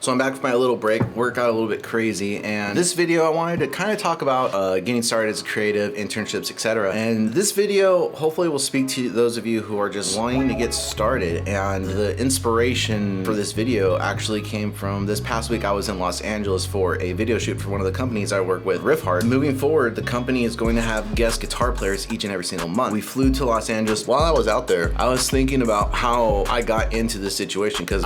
So I'm back from my little break. Work got a little bit crazy, and this video I wanted to kind of talk about getting started as a creative, internships, etc. And this video hopefully will speak to those of you who are just wanting to get started. And the inspiration for this video actually came from this past week. I was in Los Angeles for a video shoot for one of the companies I work with, Riffhard. Moving forward, the company is going to have guest guitar players each and every single month. We flew to Los Angeles. While I was out there, I was thinking about how I got into this situation, because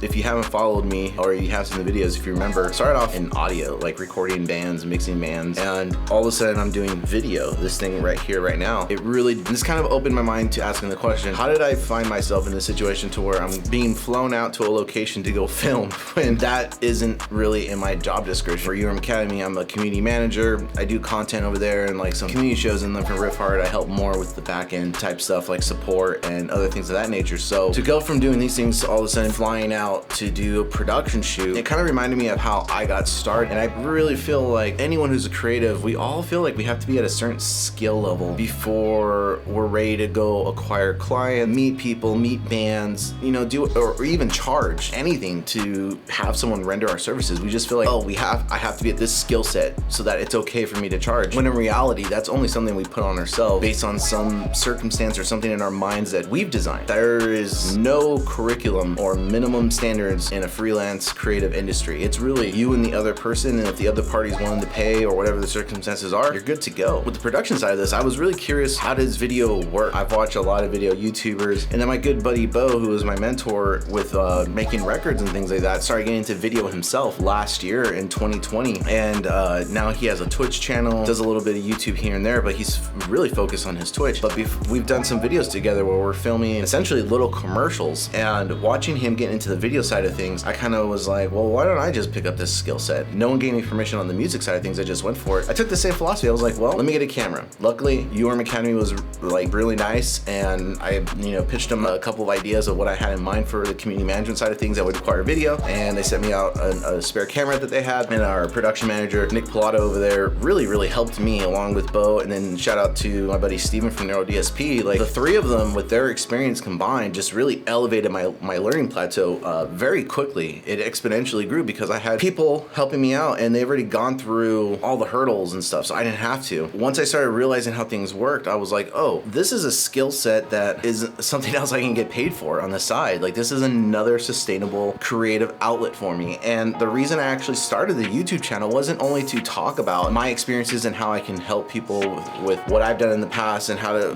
if you haven't followed me, or you have seen the videos, if you remember, started off in audio, like recording bands, mixing bands, and all of a sudden I'm doing video, this thing right here, right now. This kind of opened my mind to asking the question, how did I find myself in this situation to where I'm being flown out to a location to go film when that isn't really in my job description? For URM Academy, I'm a community manager. I do content over there and like some community shows, and then for Riffhard, I help more with the back end type stuff like support and other things of that nature. So to go from doing these things to all of a sudden flying out to do a production shoot, it kind of reminded me of how I got started. And I really feel like anyone who's a creative, we all feel like we have to be at a certain skill level before we're ready to go acquire clients, meet people, meet bands, you know, or even charge anything to have someone render our services. We just feel like, oh, I have to be at this skill set so that it's okay for me to charge. When in reality, that's only something we put on ourselves based on some circumstance or something in our minds that we've designed. There is no curriculum or minimum standards in a freelance creative industry. It's really you and the other person, and if the other party's willing to pay or whatever the circumstances are, you're good to go. With the production side of this, I was really curious, how does video work? I've watched a lot of video YouTubers, and then my good buddy Bo, who was my mentor with making records and things like that, started getting into video himself last year in 2020, and now he has a Twitch channel, does a little bit of YouTube here and there, but he's really focused on his Twitch. But we've done some videos together where we're filming essentially little commercials, and watching him get into the video side of things, I kind of was like, well, why don't I just pick up this skill set? No one gave me permission on the music side of things. I just went for it. I took the same philosophy. I was like, well, let me get a camera. Luckily, URM Academy was like really nice, and I, pitched them a couple of ideas of what I had in mind for the community management side of things that would require video, and they sent me out a spare camera that they had, and our production manager, Nick Plateau over there, really helped me along with Bo, and then shout out to my buddy Steven from Neuro DSP. Like the three of them with their experience combined just really elevated my learning plateau very quickly. It exponentially grew because I had people helping me out, and they've already gone through all the hurdles and stuff, so I didn't have to. Once I started realizing how things worked, I was like, oh, this is a skill set that is something else I can get paid for on the side. Like, this is another sustainable creative outlet for me. And the reason I actually started the YouTube channel wasn't only to talk about my experiences and how I can help people with what I've done in the past and how to,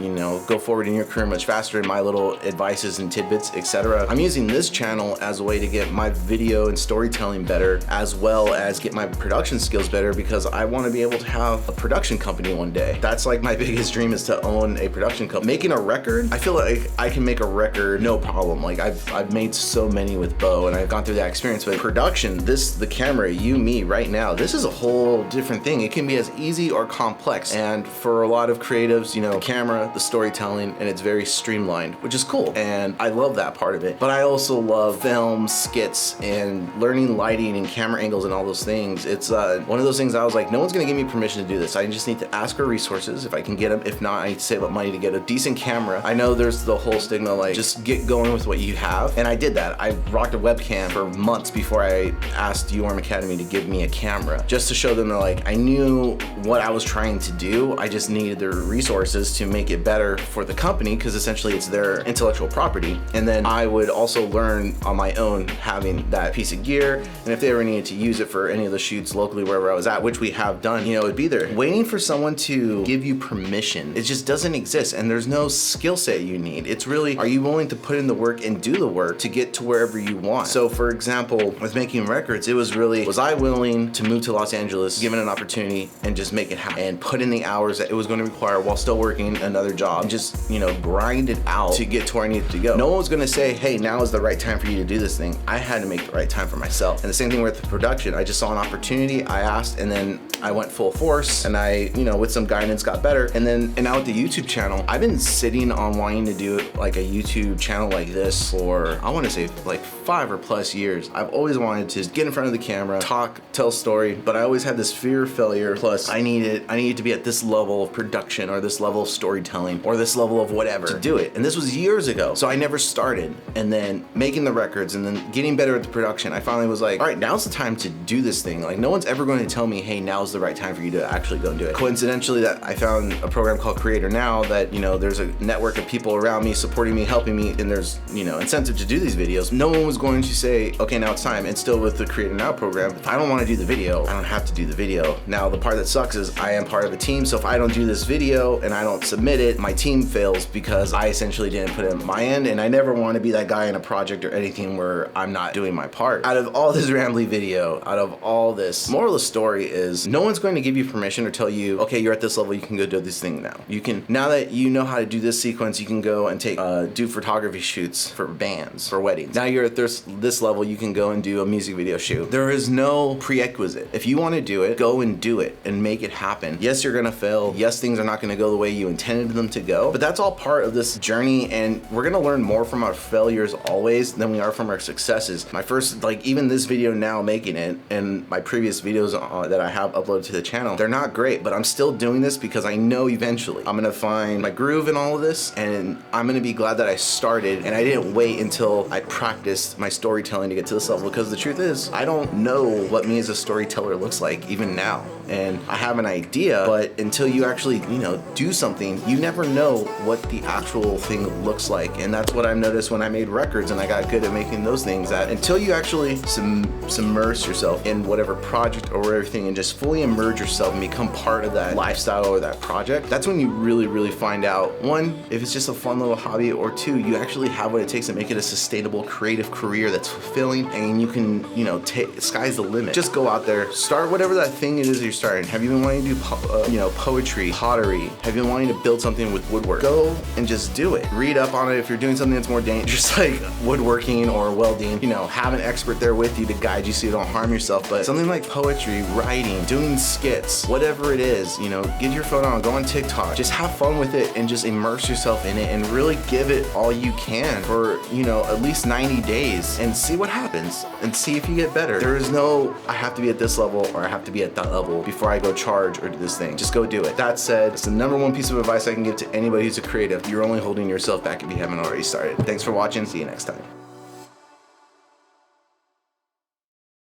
go forward in your career much faster, and my little advices and tidbits, etc. I'm using this channel as a way to get my video and storytelling better, as well as get my production skills better, because I want to be able to have a production company one day. That's like my biggest dream, is to own a production company. Making a record, I feel like I can make a record no problem. Like I've made so many with Bo, and I've gone through that experience. But production, the camera, me right now, this is a whole different thing. It can be as easy or complex. And for a lot of creatives, camera, the storytelling, and it's very streamlined, which is cool. And I love that part of it. But I also love film, skits, and learning lighting and camera angles and all those things. It's one of those things I was like, no one's gonna give me permission to do this. I just need to ask for resources if I can get them. If not, I need to save up money to get a decent camera. I know there's the whole stigma, like, just get going with what you have. And I did that. I rocked a webcam for months before I asked URM Academy to give me a camera, just to show them that, like, I knew what I was trying to do. I just needed their resources to make it better for the company, because essentially it's their intellectual property. And then I would also learn on my own, having that piece of gear, and if they ever needed to use it for any of the shoots locally wherever I was at, which we have done, it'd be there. Waiting for someone to give you permission, it just doesn't exist, and there's no skill set you need. It's really, are you willing to put in the work and do the work to get to wherever you want? So for example, with making records, it was really, was I willing to move to Los Angeles, given an opportunity, and just make it happen, and put in the hours that it was going to require while still working another job, and just, grind it out to get to where I needed to go. No one was gonna say, hey, now is the right time for you to do this thing. I had to make the right time for myself. And the same thing with the production. I just saw an opportunity, I asked, and then I went full force, and I, with some guidance, got better. And now with the YouTube channel, I've been sitting on wanting to do like a YouTube channel like this for, I want to say, like 5 or plus years. I've always wanted to get in front of the camera, talk, tell a story, but I always had this fear of failure. Plus I needed to be at this level of production, or this level of storytelling, or this level of whatever to do it. And this was years ago. So I never started. And then making the records, and then getting better at the production production, I finally was like, all right, now's the time to do this thing. Like, no one's ever going to tell me, hey, now's the right time for you to actually go and do it. Coincidentally, that I found a program called Curator now that, you know, there's a network of people around me supporting me, helping me, and there's, you know, incentive to do these videos. No one was going to say, okay, now it's time. And still with the Creator Now program, if I don't want to do the video, I don't have to do the video. Now, the part that sucks is I am part of a team, so if I don't do this video and I don't submit it, my team fails because I essentially didn't put in my end, and I never want to be that guy in a project or anything where I'm not doing my part. Out of all this rambly video, out of all this, moral of the story is no one's going to give you permission or tell you, okay, you're at this level, you can go do this thing now. You can, now that you know how to do this sequence, you can go and take, do photography shoots for bands, for weddings. Now you're at this level, you can go and do a music video shoot. There is no prerequisite. If you want to do it, go and do it and make it happen. Yes, you're gonna fail. Yes, things are not gonna go the way you intended them to go, but that's all part of this journey, and we're gonna learn more from our failures always than we are from our successes. My first, like even this video now making it, and my previous videos that I have uploaded to the channel, they're not great, but I'm still doing this because I know eventually I'm gonna find my groove in all of this, and I'm gonna be glad that I started and I didn't wait until I practiced my storytelling to get to this level, because the truth is, I don't know what me as a storyteller looks like even now. And I have an idea, but until you actually, you know, do something, you never know what the actual thing looks like. And that's what I noticed when I made records and I got good at making those things, that until you actually submerge yourself in whatever project or whatever thing and just fully immerse yourself and become part of that lifestyle or that project, that's when you really find out, one, if it's just a fun little hobby, or two, you actually have what it takes to make it a sustainable creative career that's fulfilling, and you can, you know, sky's the limit. Just go out there, start whatever that thing it is you're starting. Have you been wanting to do you know, poetry, pottery? Have you been wanting to build something with woodwork? Go and just do it. Read up on it. If you're doing something that's more dangerous like woodworking or welding, you know, have an expert there with you to guide you so you don't harm yourself. But something like poetry, writing, doing skits, whatever it is, you know, get your phone on, go on TikTok, just have fun with it and just immerse yourself in it and really give it all you can for, you know, at least 90 days and see what happens and see if you get better. There is no, I have to be at this level or I have to be at that level before I go charge or do this thing. Just go do it. That said, it's the #1 piece of advice I can give to anybody who's a creative. You're only holding yourself back if you haven't already started. Thanks for watching. See you next time.